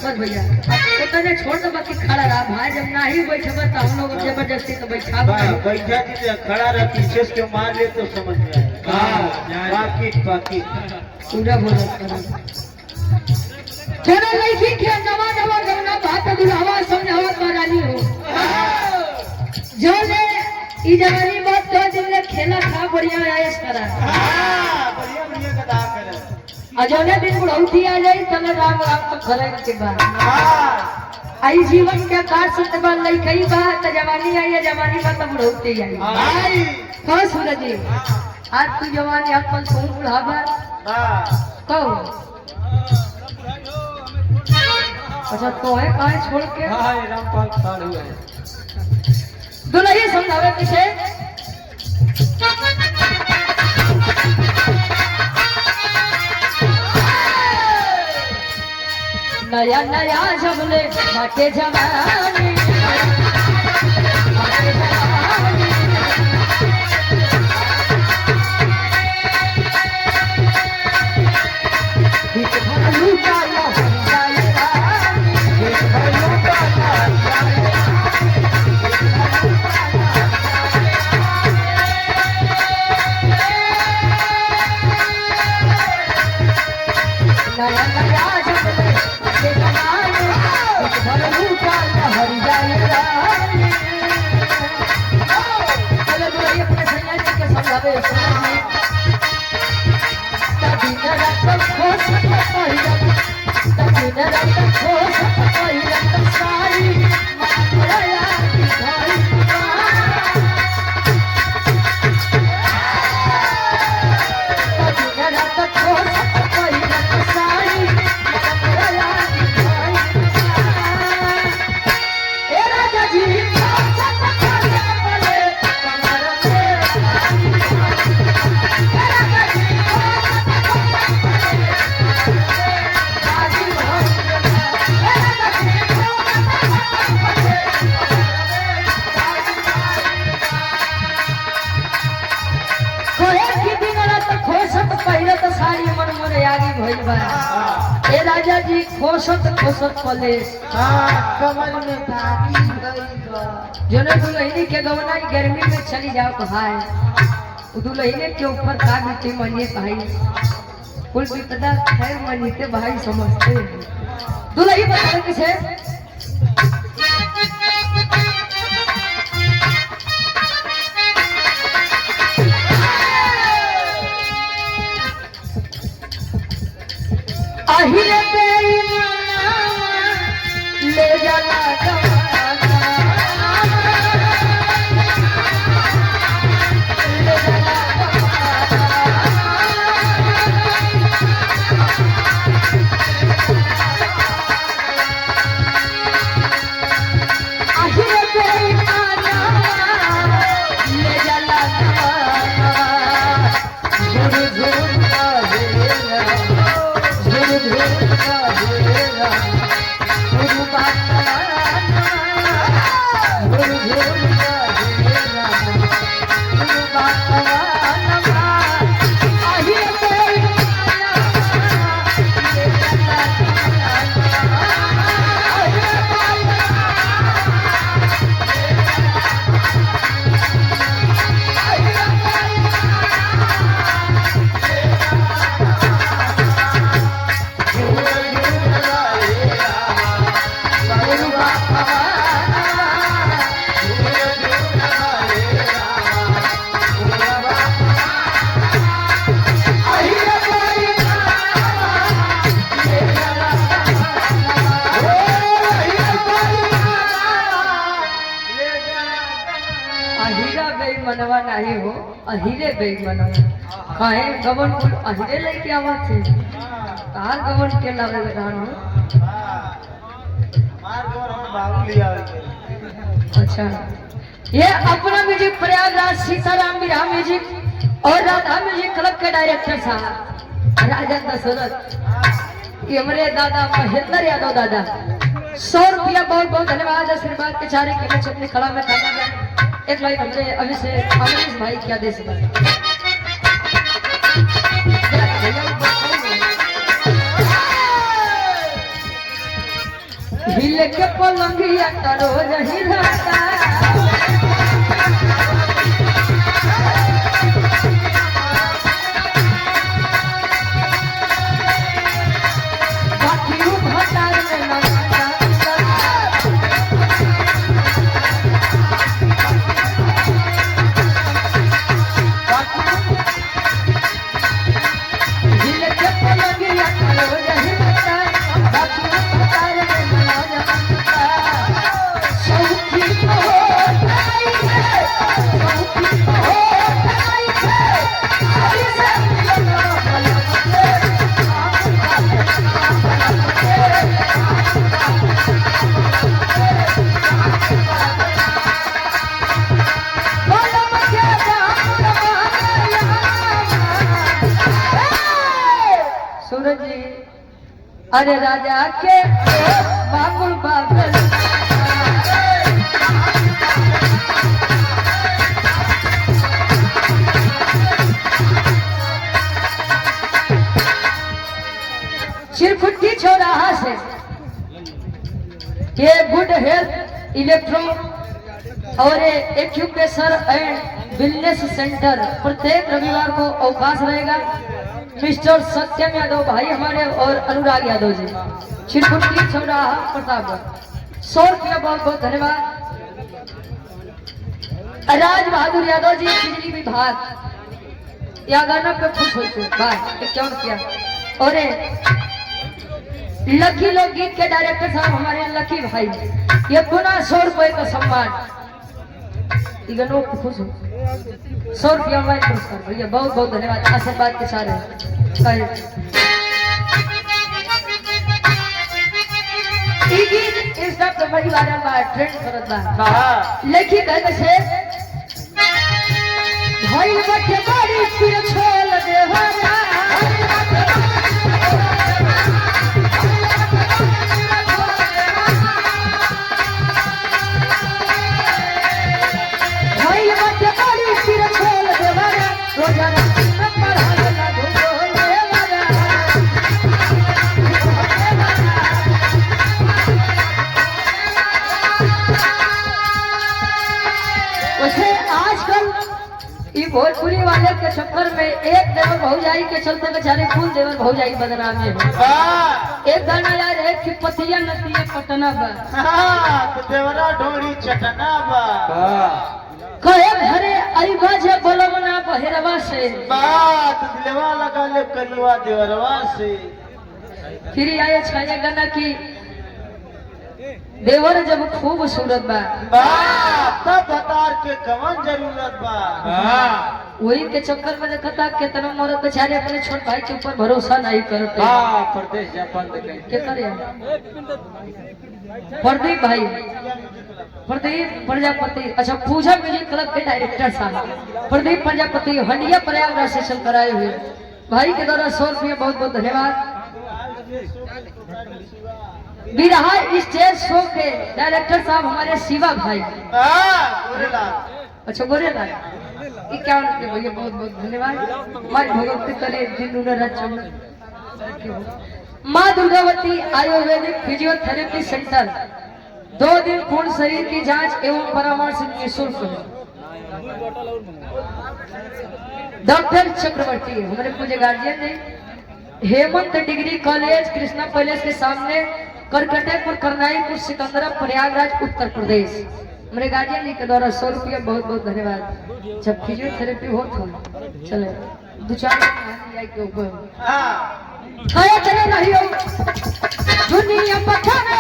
बस भैया तो तने छोड़ दो बाकी खड़ा रहा भाई जब नहीं बैठे तो हम लोग जबरदस्ती तो बैठा बैठा जी खड़ा रह पीछे से मार ले तो समझ में आए हां बाकी पूरा बोलो थोड़ा लड़की के नवा नवा गवना बात दुलावा समझावा करानी हो जो ने ई जवानी बात तो दिन ने खेला था बढ़िया आयस करा हां बढ़िया गदा करे अजोने दिन बुढ़ौती आ जाई तने राम राम तो खरे के बाद हां आई जीवन के कार से बन लई कई बात जवानी आई है जवानी बात बुढ़ौती आई भाई कहो सूरज जी आज तू जवानी अपन तू बुढ़ावा हां कहो अच्छा तो है कहां छोड़ के हां रामपाल खाड़ हुआ है दुल्हन समझावे पीछे नया नया जबले बाटे जवानी नया नया जबले बाटे जवानी भर लूटा हरी जाएगा चलो दुल्हन अपने सैया जी के समझावे तभी न रखो खोस पहिला तभी न रखो खोस पहिला तो सारी माया की भाई तभी न रखो खोस पहिला तो सारी माया की भाई ए राजा जी ए राजा जी खोसत खोसत पले कमर में धागी गई जो ने दुल्हनी के गवना गर्मी में चली जाओ भाई दुल्हने के ऊपर का बीते मनिए भाई कुल विपदा खैर मनीते भाई समझते दुल्हनी बता किसे আহিরে বেঈমানা ले जाला जमाना ले जाला जमाना আহিরে बेईमाना ले जाला जमाना झुर झुर काहेला मनवा नहीं हो अहिरे बेग मनवा काहे गवन कुल अहिरे लेके आवा थे तार गवन के लावे रहनो मार गोर हम बाबू लिया अच्छा ये अपना म्यूजिक प्रयागराज सीताराम बिरहा म्यूजिक और राधा म्यूजिक क्लब के डायरेक्टर साहब राजा दशरथ ये हमारे दादा महेंद्र यादव दादा 100 रुपया बहुत बहुत धन्यवाद आशीर्वाद के चारे के लिए अपनी कला में खाना एक लाइन हमसे अभी से अमरीश भाई क्या दे सकते हिले के पलंगिया त रोज हिलता बाकी उ भटार में न हिले के पलंगिया त रोज हिलता बाकी उ भटार में न जानता सौखी हो जाई है सौखी हो जाई है आई से मिलना सूरज जी अरे राजा के बाबुल बाबल चिरकुट्टी चौराहा से ये गुड हेल्थ इलेक्ट्रो और एक्यूप्रेशर एंड वेलनेस सेंटर प्रत्येक रविवार को अवकाश रहेगा। मिस्टर सत्यम यादव भाई हमारे और अनुराग यादव जी चिरकुट्टी चौराहा प्रतापगढ़ 100 रुपया बहुत बहुत धन्यवाद। राज बहादुर यादव जी बिजली विभाग या गाना पे खुश हो चुके भाई 51 रुपया और लकी लोक गीत के डायरेक्टर साहब हमारे लकी भाई ये पुनः 100 रुपए का सम्मान इगनो खुश हो 100 रुपया हमारे पुरस्कार भैया बहुत बहुत धन्यवाद आशीर्वाद के सारे इस सब बड़ी बार ट्रेंड करत बा लेखी कहते से भाई बच्चे बड़ी फिर छोड़ दे हरा भोजपुरी वाले के चक्कर में एक देवर भौजाई के चलते बेचारे कुल देवर भौजाई बदनाम है। एक गाना याद है कि पतिया नतिया पटना बा तो देवरा ढोरी चटना बा कहे घरे आईबा जे बलमना बहेरवा से बात दिलवा लगा ले कलवा देवरवा से फिर आए छाया गाना की देवर जब खूब सूरत बा तब बतार के कवन जरूरत बा वही के चक्कर में देखता कितना मरद बेचारे अपने छोट भाई के ऊपर भरोसा नहीं करते प्रदेश जापान क्या करे प्रदीप भाई प्रदीप प्रजापति अच्छा पूजा म्यूजिक क्लब के डायरेक्टर साहब प्रदीप प्रजापति हंडिया प्रयागराज सेशन कराए हुए भाई के द्वारा 100 रुपये बहुत बहुत धन्यवाद। बिरहा स्टेज शो के डायरेक्टर साहब हमारे शिवा भाई अच्छा गोरेलाल 51 रुपये भैया बहुत बहुत धन्यवाद। माँ भगवती करे दिन रात माँ दुर्गावती आयुर्वेदिक फिजियोथेरेपी सेंटर 2 दिन पूर्ण शरीर की जांच एवं परामर्श निःशुल्क है। डॉक्टर चक्रवर्ती हमारे पूज्य गार्जियन ने हेमंत डिग्री कॉलेज कृष्णा पैलेस के सामने करकटेपुर करनाईपुर सिकंदरा प्रयागराज उत्तर प्रदेश मेरे गार्जियन के द्वारा 100 रुपया बहुत बहुत धन्यवाद। जब फिजियोथेरेपी हो तो चले 2-4 के ऊपर चले नहीं हो दुनिया पठाने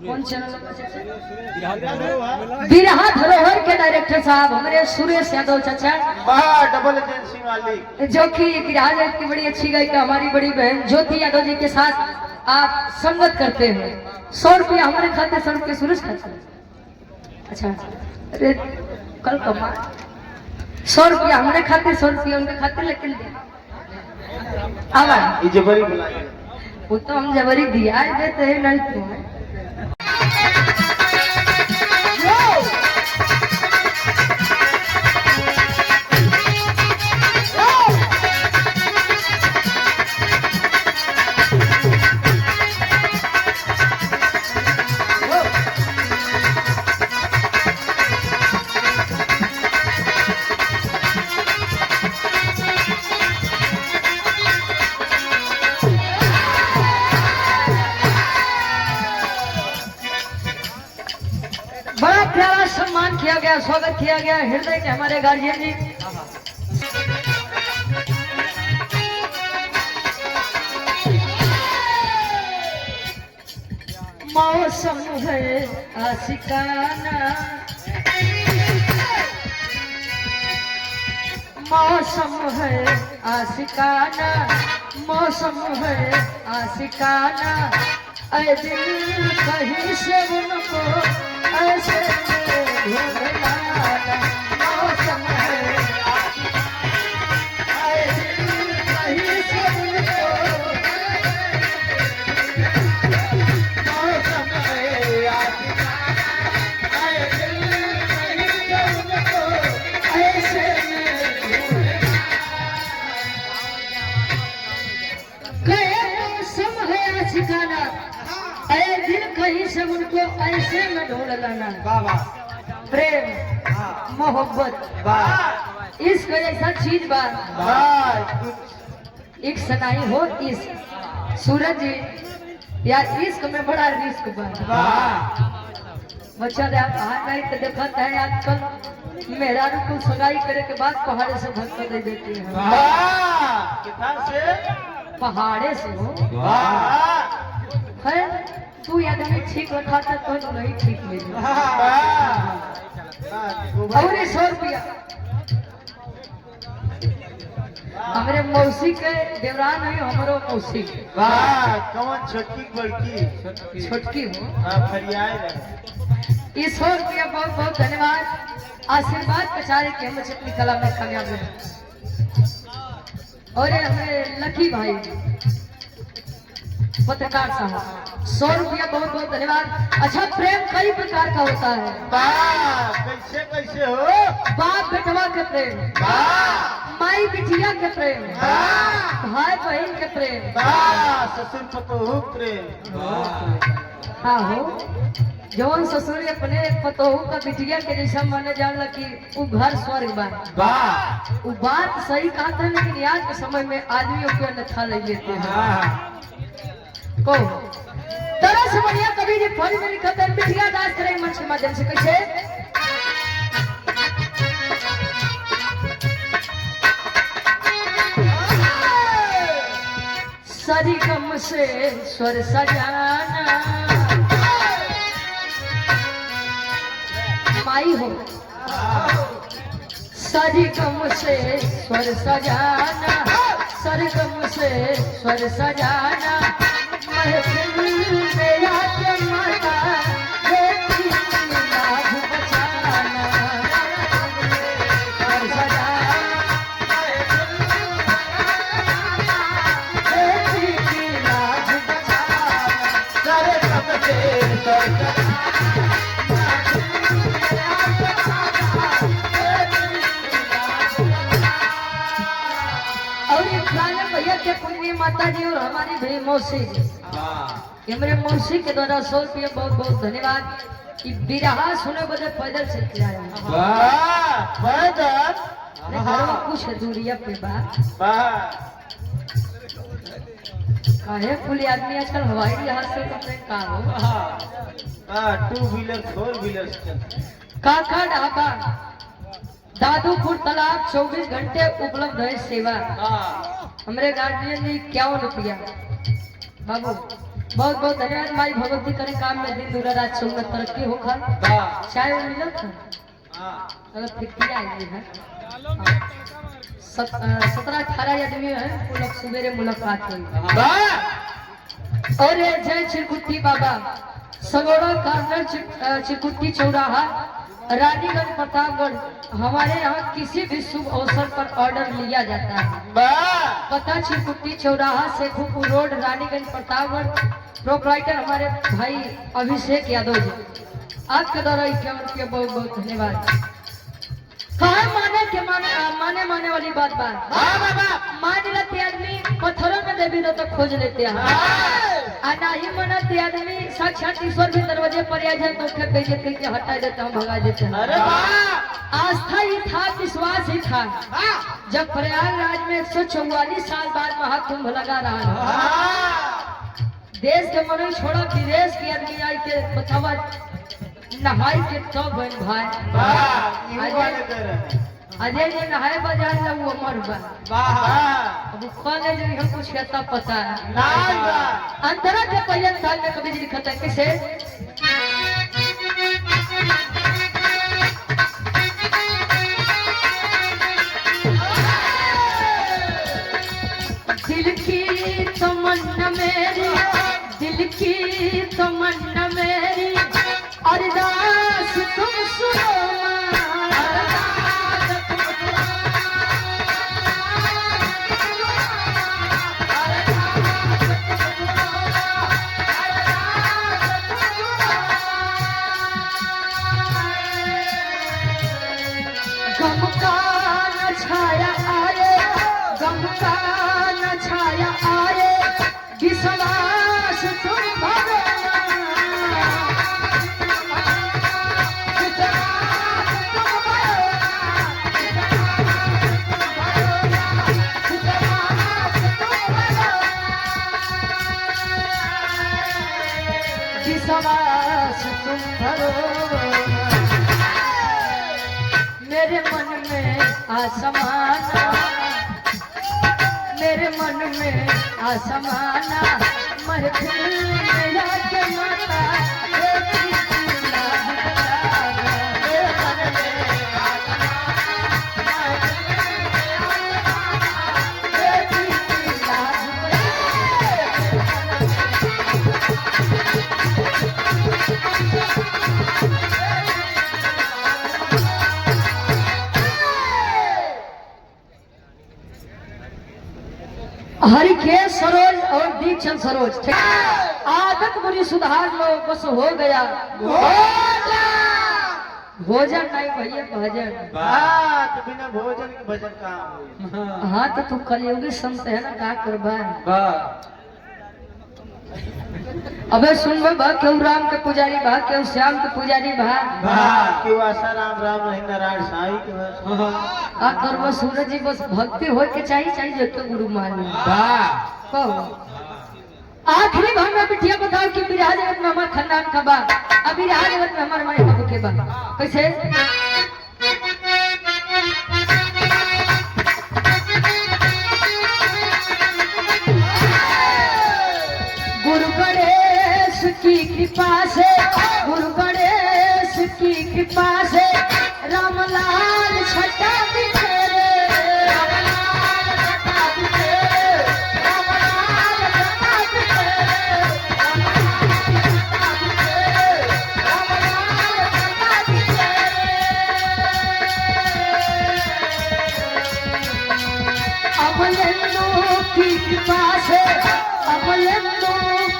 कौन चैनल बिरहा धरोहर के डायरेक्टर साहब हमारे सुरेश यादव चाचा, डबल एजेंसी वाली, जो कि बिरहा जगत की बड़ी अच्छी गायिका हमारी बड़ी बहन ज्योति यादव जी के साथ आप संगत करते हैं। 100 रुपया हमारे खाते, 100 रुपया सुरेश खाते। अच्छा, अरे कल कमा 100 रुपया हमारे खाते, 100 रुपया उनके खाते, लेकिन आवा जबरी बुलाइए, वो तो हम जबरी दिया है, देते हैं नहीं तो बड़ा प्यारा सम्मान किया गया, स्वागत किया गया हृदय के हमारे गार्जियन जी। मौसम है आशिकाना, मौसम है आशिकाना, मौसम है आशिकाना, ऐ दिल कहीं से उनको ऐसे ढूंढ लाना। मौसम है आशिकाना, ऐ दिल कहीं से उनको, मौसम है आशिकाना, ऐ दिल कहीं से उनको ऐसे कहे मौसम है आशिकाना, ऐ दिल कहीं से उनको ऐसे न ढूंढ लाना। प्रेम, मोहब्बत, इश्क ऐसा चीज बा, इश्क नहीं हो इश्क। सूरज जी यार, इश्क में बड़ा रिस्क बा। बच्चा दे आप हाथ नहीं तो देखते हैं आजकल मेरा को सगाई करे के बाद पहाड़े से धक्का दे देती है। कितना से पहाड़े से हो है, तू आदमी ठीक होता तो नहीं ठीक मिले। और 100 रुपया हमारे मौसी के देवरान है, हमारो मौसी के कौन छोटकी बड़की छोटकी हो फरियाद। 100 रुपया बहुत बहुत धन्यवाद। आशीर्वाद प्रचार के हम अपनी कला में कामयाब रहे। और ये हमारे लकी भाई पत्रकार साहब 100 रुपया बहुत बहुत धन्यवाद। अच्छा, प्रेम कई प्रकार का होता है। कैसे कैसे हो? बाप बेटवा के प्रेम, माई बिटिया के प्रेम, भाई बहन के प्रेम, ससुर पतोहू प्रेम। हाँ हो, जौन ससुर अपने पतोहू का बिटिया के जैसा माने जाला कि वो घर स्वर्ग बा। वो बात सही कहा था, लेकिन आज के समय में आदमियों को अन्यथा ले लेते हैं। को तरह से बढ़िया कभी जी फल में लिखा था, बिटिया दास करें मंच के माध्यम से। कैसे सरिगम से स्वर सजाना, माई हो सरिगम से स्वर सजाना, सरगम से स्वर सजाना, महफिल में आके माता बेटी की लाज बचाना, स्वर सजाना, बेटी की लाज बचाना, सरगम से स्वर भैया के पुण्य माता जी और हमारी भी मौसी जी, ये मेरे मौसी के द्वारा 100 रुपया बहुत बहुत धन्यवाद। कि बिरहा सुने बजे पैदल से आया कुछ दूरिया पे बात काहे पुलिस आदमी आजकल हवाई जहाज से कपड़े का हो 2 व्हीलर 4 व्हीलर काका ढाबा दादूपुर तालाब 24 घंटे उपलब्ध है सेवा। हमारे गार्जियन ने 51 रुपया बाबू बहुत बहुत धन्यवाद माई भगवती करे काम में दिन दूर रात सुंदर तरक्की हो खा चाय वो मिला था अगर फिक्रिया आई है 17-18 आदमी है वो लोग सवेरे मुलाकात हुई और ये जय चिरकुट्टी बाबा सगोड़ा कार्नर चिरकुट्टी चौराहा रानीगंज प्रतापगढ़ हमारे यहाँ किसी भी शुभ अवसर पर ऑर्डर लिया जाता है। पता चिरकुट्टी चौराहा शेखुपुर रोड रानीगंज प्रतापगढ़। प्रोपराइटर हमारे भाई अभिषेक यादव जी। आपके द्वारा 51 रुपया बहुत बहुत धन्यवाद। कहा माने वाली बात मान लेते आदमी पत्थरों में देवी तो खोज लेते हैं नहीं मानते आदमी साक्षात ईश्वर भी दरवाजे पर आ जाए तो उसके बेइज्जती के हटा देते हैं भगा देते हैं। आस्था ही था विश्वास ही था जब प्रयागराज में 144 साल बाद महाकुंभ लगा रहा देश के मनो छोड़ा विदेश के आदमी आई के बतावा नहाई के तो बन भाई अजय जी नहाए बाजार ना वो अमर अब खाने जो हम कुछ कहता पता है अंतरा के पहले साल में कभी लिखा था किसे दिल की तमन्ना मेरी दिल की तमन्ना मेरी अरदास तुम सुनो गम का न छाया आए गम का न छाया आए विश्वास तुम भरो विश्वास तुम भरो मेरे मन में आसमाना मेरे मन में आसमाना महफिल में जाके माता हरिकेश सरोज और दीक्षण सरोज ठीक आदत बुरी सुधार लो बस हो गया भोजन नहीं भैया भजन बात बिना भोजन के भजन कहाँ हाँ तो तू कलयुगी संत है ना का करबा अबे सुनबे बा क्यों राम के पुजारी बा क्यों श्याम के पुजारी बा क्यों आशा राम राम नहीं नारायण साईं के का करबो सूरज जी बस भक्ति होय के चाहिए जो तो गुरु मान कहो आखिरी भाग में बिटिया बताओ कि बिरहा जगत में हमारा खानदान का बा अब बिरहा जगत में हमारे माई बाबू के बा कैसे गुरु गणेश की कृपा से गुरु गणेश की कृपा से रामलाल छटा की कृपा से अपने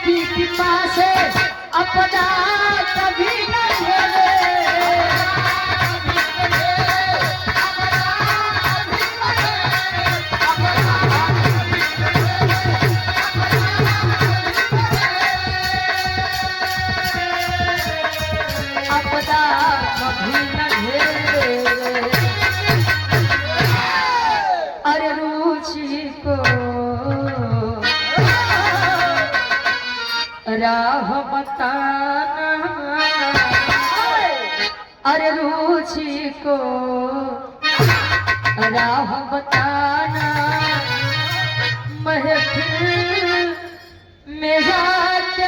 की कृपा से अपना कभी न अपना कभी न घेरे अरे रुचि को राह बताना अरे रुचि को राह बताना महफिल में जाके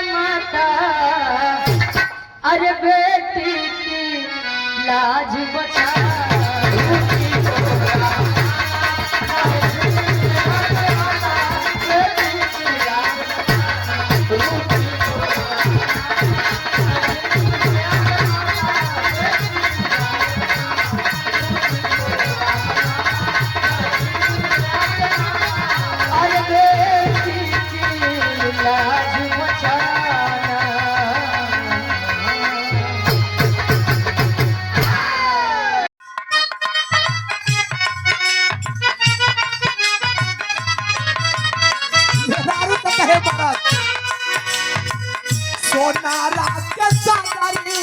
सोना रात के सागरी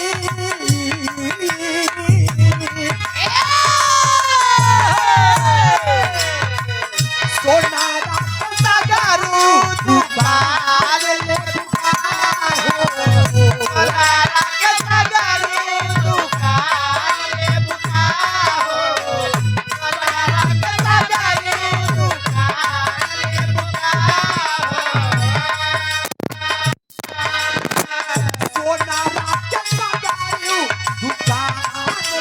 सोना रात के सागरू दुकान ले सोना रात के सागरू दुकान ले सोना रात के सागरू दुकान ले सोना रात के सागरू दुकान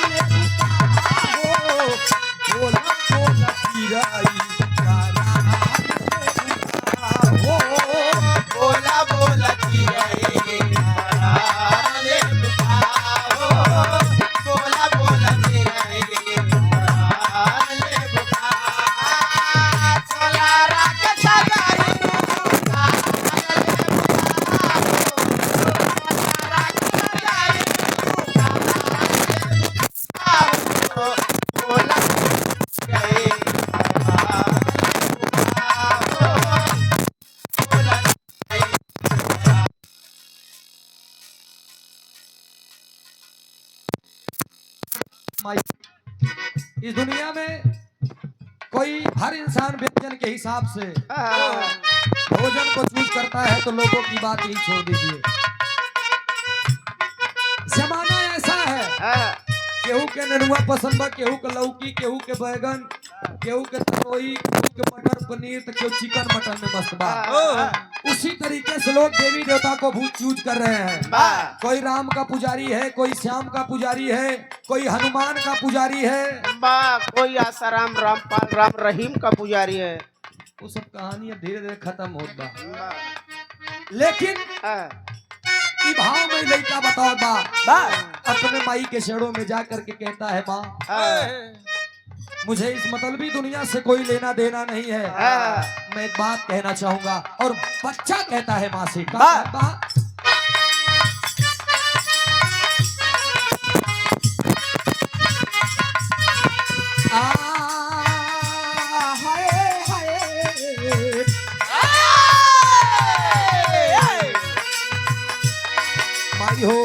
ले बोला बोला चिराई बोला बोला चिराई बोला बोला चिराई सोना रात के सागरू इस दुनिया में कोई हर इंसान व्यंजन के हिसाब से भोजन को चूज करता है, तो लोगों की बात ही छोड़ दीजिए। जमाना ऐसा है, केहू के नेनुआ पसंद बा, केहू के लौकी, केहू के बैगन, केहू के तरोई, केहू के मटर पनीर, तो केहू चिकन मटन में मस्त बा। उसी तरीके से लोग देवी देवता को भूत चूज कर रहे हैं। कोई राम का पुजारी है, कोई श्याम का पुजारी है, कोई हनुमान का पुजारी है, कोई आसाराम रामपाल राम रहीम का पुजारी है। वो सब कहानियां धीरे धीरे खत्म होत बा। लेकिन ई भाव में लड़का बताओ बा अपने माई के शेड़ों में जा करके कहता है, माँ मुझे इस मतलबी दुनिया से कोई लेना देना नहीं है, मैं एक बात कहना चाहूंगा। और बच्चा कहता है माँ से, माँ माई हो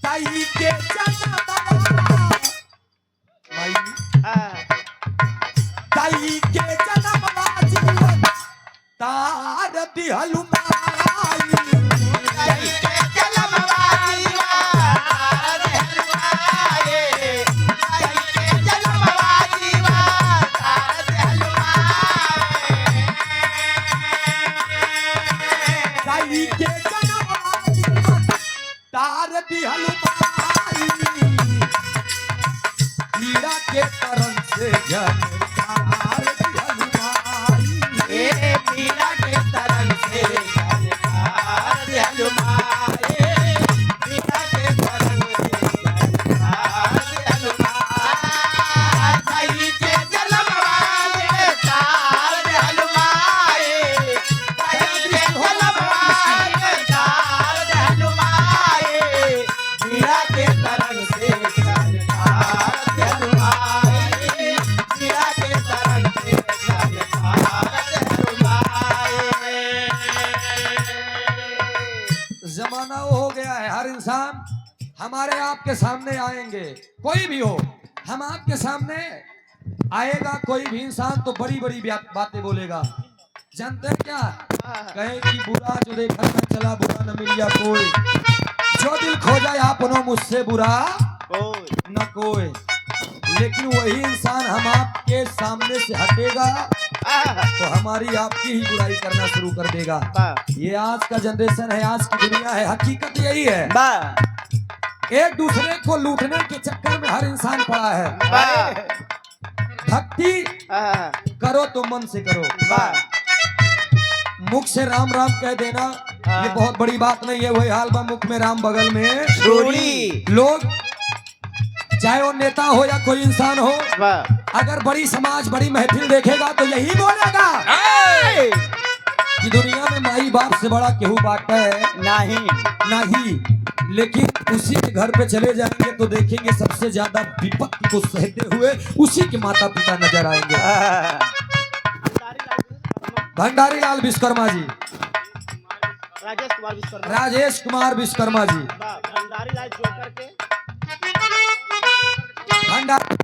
ताई के माई ताई के जन्म जीवन तार दिहलु माई ताई के जन्म जीवन ताई के जन्म जीवन तार दिहलु ताई के जन्म जीवन तार दिहलु हीरा के तरन से जनकार दिहलु माई, हीरा के तरन से जनकार दिहलु माई, हीरा के तरन से जनकार दिहलु माई, ताई के जलवा के तार दिहलु माई, ताई के जलवा के तार दिहलु माई, हीरा के तरन से जनकार दिहलु माई, हीरा के तरन से जनकार दिहलु माई। जमाना वो हो गया है, हर इंसान हमारे आपके सामने आएंगे, कोई भी हो, हम आपके सामने आएगा कोई भी इंसान तो बड़ी बड़ी बातें बोलेगा। जानते हैं क्या कहे कि बुरा जो देखा न चला, बुरा न मिलिया कोई, जो दिल खो जाए आपनो मुझसे बुरा न कोई। लेकिन वही इंसान हम आपके सामने से हटेगा तो हमारी आपकी ही बुराई करना शुरू कर देगा। ये आज का जनरेशन है, आज की दुनिया है, हकीकत यही है। एक दूसरे को लूटने के चक्कर में हर इंसान पड़ा है। भक्ति करो तो मन से करो, मुख से राम राम कह देना ये बहुत बड़ी बात नहीं है। वही हाल बा मुख में राम बगल में चोरी। लोग चाहे वो नेता हो या कोई इंसान हो, अगर बड़ी समाज बड़ी महफिल देखेगा तो यही बोलेगा कि दुनिया में माई बाप से बड़ा केहू बाटा है नहीं। लेकिन उसी के घर पे चले जाएंगे तो देखेंगे सबसे ज्यादा विपत्ति को सहते हुए उसी के माता पिता नजर आएंगे। भंडारी लाल विश्वकर्मा जी, राजेश कुमार विश्वकर्मा, राजेश कुमार विश्वकर्मा जी, भंडारी लाल जोकर के भंडारी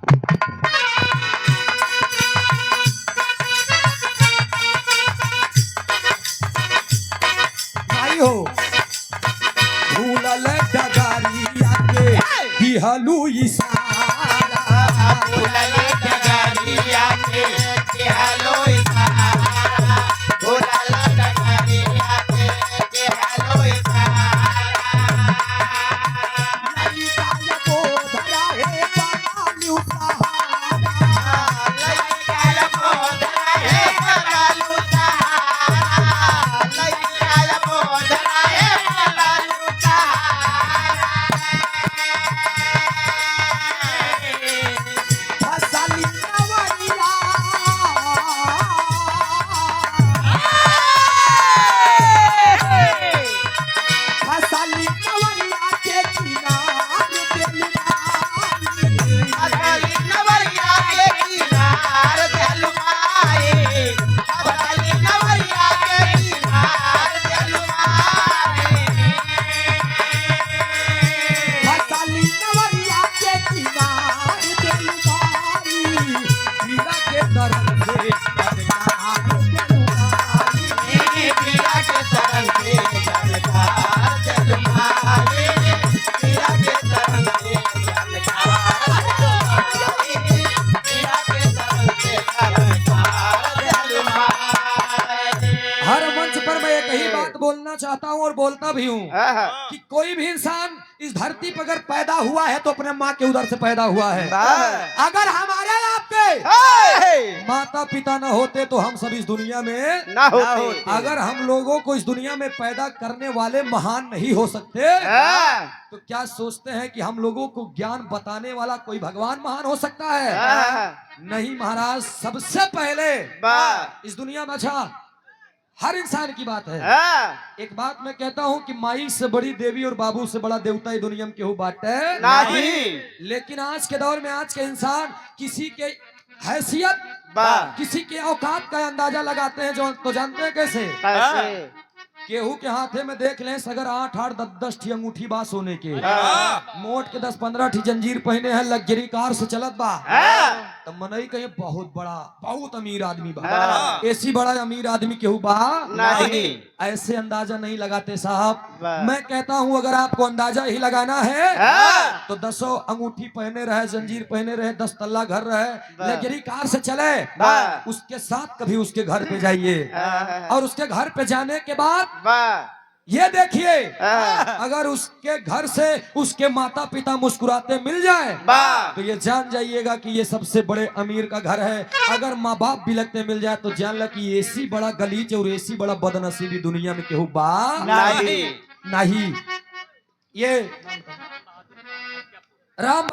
भाई हो भूलल डगरिया के दिहलू इशारा भूलले डगरिया के हेलो इशारा भूलले डगरिया के हेलो इशारा लइका पोधरा है पलालू सहारा लइका पोधरा है पलालू सहारा अगली नवरिया के किनार देलुमाए अगली नवरिया के किनार देलुमाए पीरा के तरन से जानकार देलुमाए पीरा के तरन से जानकार पीरा के तरन से जानकार देलुमाए हर मंच पर मैं एक ही बात बोलना चाहता हूँ और बोलता भी हूँ कि कोई भी इंसान इस धरती पर अगर पैदा हुआ है तो अपने माँ के उदर से पैदा हुआ है। अगर हमारे आपके माता पिता न होते तो हम सब इस दुनिया में ना होते अगर हम लोगों को इस दुनिया में पैदा करने वाले महान नहीं हो सकते तो क्या सोचते हैं कि हम लोगों को ज्ञान बताने वाला कोई भगवान महान हो सकता है? नहीं महाराज, सबसे पहले इस दुनिया में अच्छा हर इंसान की बात है। एक बात मैं कहता हूँ कि माई से बड़ी देवी और बाबू से बड़ा देवता इस दुनिया में केहू बाटे नहीं। लेकिन आज के दौर में आज के इंसान किसी के हैसियत किसी के औकात का अंदाजा लगाते हैं जो तो जानते हैं कैसे? केहू के हाथे में देख लें अगर 8-8 10-10 ठी अंगूठी बा सोने के, मोट के 10-15 ठी जंजीर पहने हैं, लग्जरी कार से चलत बा, तो मनई कहे बहुत बड़ा बहुत अमीर आदमी बा। ऐसी बड़ा अमीर आदमी केहू बा नहीं। ऐसे अंदाजा नहीं लगाते साहब। मैं कहता हूँ अगर आपको अंदाजा ही लगाना है तो 10 अंगूठी पहने रहे, जंजीर पहने रहे, 10 तल्ला घर रहे, लग्जरी कार से चले, उसके साथ कभी उसके घर पे जाइए और उसके घर पे जाने के बाद ये देखिए अगर उसके घर से उसके माता पिता मुस्कुराते मिल जाए तो ये जान जाइएगा कि ये सबसे बड़े अमीर का घर है। अगर माँ बाप भी लगते मिल जाए तो जान ला कि ऐसी बड़ा गलीच और ऐसी बड़ा बदनसीबी दुनिया में केहू बा नहीं। ये राम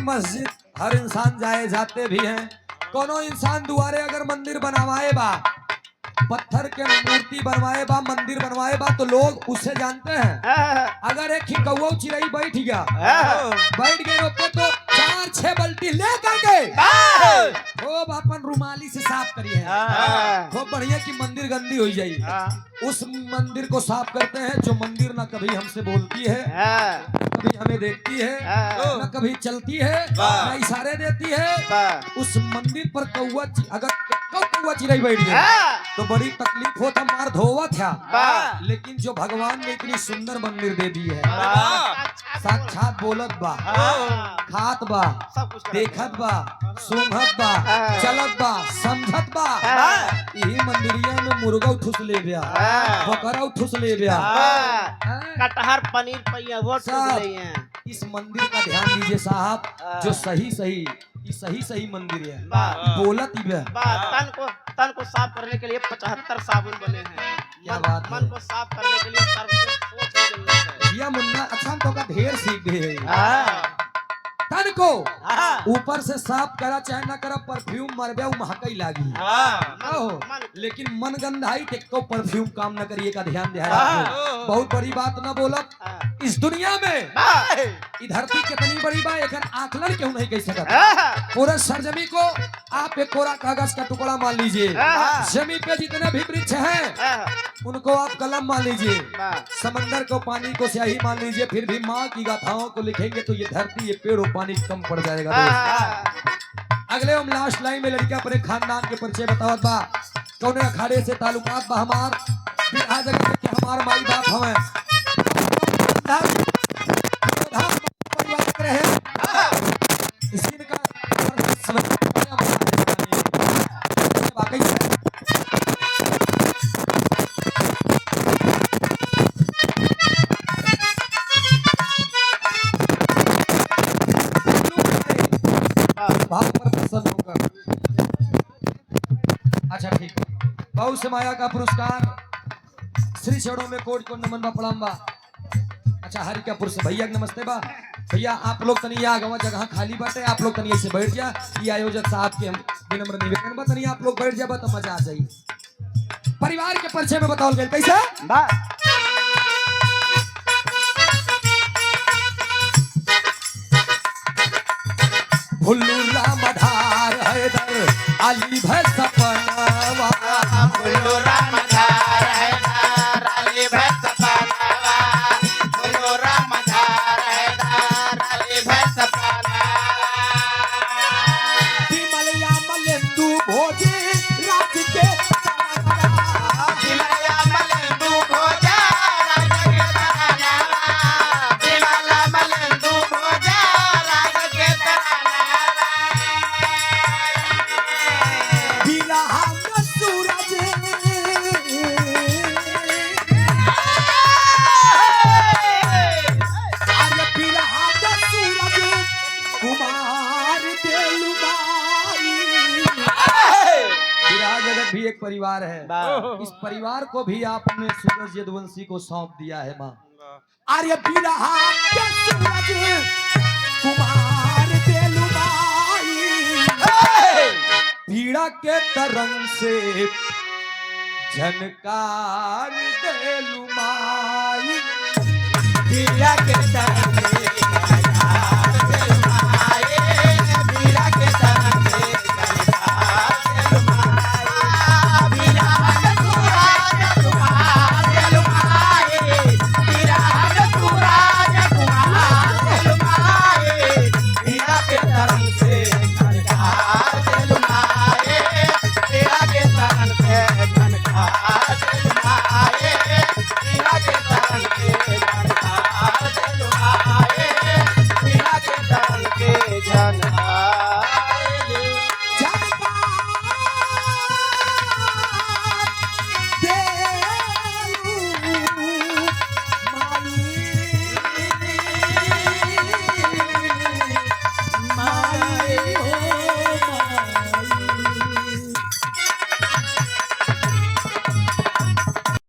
मस्जिद हर इंसान जाए जाते भी हैं। कोनो इंसान दुआरे अगर मंदिर बनवाए बा, पत्थर के मूर्ति बनवाए बा, मंदिर बनवाए बा तो लोग उसे जानते हैं। अगर एक ही कौवा चिड़ई बैठ गया रोते तो 4-6 बाल्टी ले करके खूब अपन रुमाली से साफ करिए, खूब बढ़िया की मंदिर गंदी हो जाए। उस मंदिर को साफ करते हैं जो मंदिर ना कभी हमसे बोलती है, कभी हमें देखती है, न कभी चलती है, न इशारे देती है। उस मंदिर पर अगर कौवा चिड़ै बैठ गया तो बड़ी तकलीफ होता, मार धोवा था। लेकिन जो भगवान ने इतनी सुंदर मंदिर दे दी है, साक्षात बोलत बा, खात बा, देखत बा, सूंघत बा, चलत बा, समझत बा। यही मंदिरिया में मुर्गा ठुस ले गया, बकरा ठुस ले गया, कटहर पनीर पहिया वो ठुस ले हैं। इस मंदिर का ध्यान दीजिए साहब, जो सही मंदिर है, बोलत ही है। तन को साफ करने के लिए 75 साबुन बने हैं। क्या बात है। मन को साफ करने के लिए सर्वश्रेष्ठ सोच की जरूरत है। भैया मुन्ना अच्छा तो का ढेर सीख गए। तन को ऊपर से साफ करा चाहे ना करा, परफ्यूम मरबे महकई लागी। लेकिन मन गंधाई टेको परफ्यूम काम न करिए का ध्यान दिया। बहुत बड़ी बात न बोलत। इस दुनिया में ई धरती कितनी बड़ी बा, एक आकलन क्यों नहीं कह सकता। पूरे सरजमी को आप एक कोरा कागज का टुकड़ा मान लीजिए, जमीन पे जितने भी वृक्ष हैं उनको आप कलम मान लीजिए, समंदर को पानी को स्याही मान लीजिए, फिर भी माँ की गाथाओं को लिखेंगे तो ये धरती ये पेड़ और पानी कम पड़ जाएगा। अगले हम लास्ट लाइन में लड़कियां अपने खानदान के परिचय बतावत बा, कौन अखाड़े से ताल्लुकात बा हमार, फिर आ जगह के हमार माई बाप हमें अच्छा ठीक, बहु समाया का पुरस्कार श्री चरणों में कोट को नमन बा प्रणाम बा। अच्छा हरिकापुर से भैया नमस्ते बा। भैया आप लोग तनी आ गवा जगह खाली बाटे, आप लोग तनी ऐसे बैठ जा। ये आयोजक साहब के हम विनम्र निवेदन बा, तनी आप लोग बैठ जाबा तो मजा आ जाई। परिवार के परिचय में बताओ गए कैसे भुल्लू राम धार हैदर अली भै सपनावा, भुल्लू राम धार हैदर अली भै सपनावा, भुल्लू राम धार हैदर अली भै सपनावा। विमलिया मलेंदु भोजे राज के विमलिया मलेंदु भोजा राज के तरानावा, विमला मलेंदु भोजा राज के तरानावा। बिरहा में सूरज अरे बिरहा में सूरज कुमार देलुमाई। बिरहा जगत भी एक परिवार है, इस परिवार को भी आपने सूरज यदुवंशी को सौंप दिया है माँ। अरे बिरहा के सूरज कुमार देलुमाई, पीड़ा के तरंग से झनकार देलुमाई, पीड़ा के तरंग